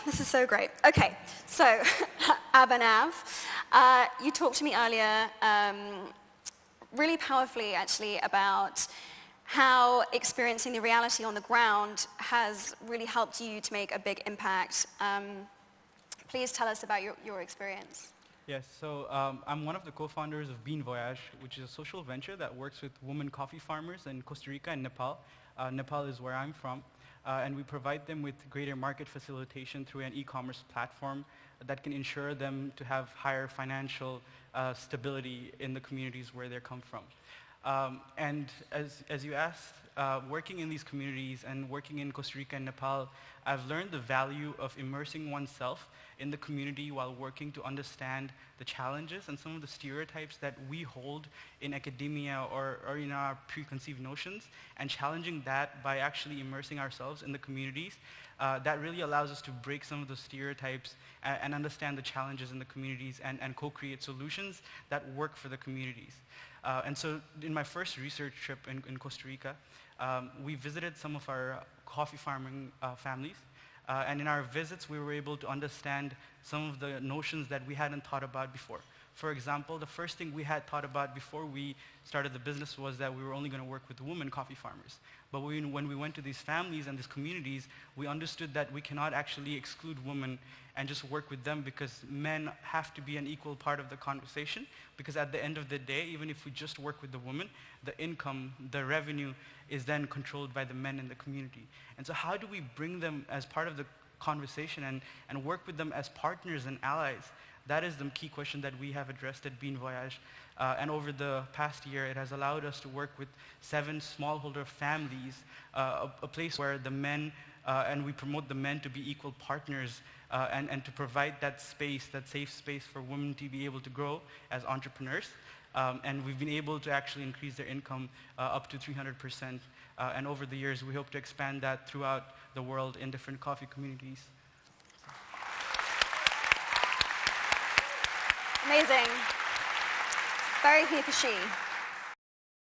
This is so great. Okay, so Abhinav, you talked to me earlier really powerfully, actually, about how experiencing the reality on the ground has really helped you to make a big impact. Please tell us about your experience. Yes, so I'm one of the co-founders of Voyage, which is a social venture that works with women coffee farmers in Costa Rica and Nepal. Nepal is where I'm from. And we provide them with greater market facilitation through an e-commerce platform that can ensure them to have higher financial stability in the communities where they come from. And as you asked, working in these communities and working in Costa Rica and Nepal, I've learned the value of immersing oneself in the community while working to understand the challenges and some of the stereotypes that we hold in academia or in our preconceived notions, and challenging that by actually immersing ourselves in the communities. That really allows us to break some of the stereotypes and understand the challenges in the communities and co-create solutions that work for the communities. And so in my first research trip in Costa Rica, we visited some of our coffee farming families. And in our visits, we were able to understand some of the notions that we hadn't thought about before. For example, the first thing we had thought about before we started the business was that we were only going to work with women coffee farmers. But when we went to these families and these communities, we understood that we cannot actually exclude women and just work with them, because men have to be an equal part of the conversation, because at the end of the day, even if we just work with the women, the income, the revenue is then controlled by the men in the community. And so how do we bring them as part of the conversation and work with them as partners and allies? That is the key question that we have addressed at Voyage. And over the past year, it has allowed us to work with 7 smallholder families, a place where the men, and we promote the men to be equal partners, and to provide that space, that safe space for women to be able to grow as entrepreneurs. And we've been able to actually increase their income up to 300%. And over the years, we hope to expand that throughout the world in different coffee communities. Amazing. Very he for she.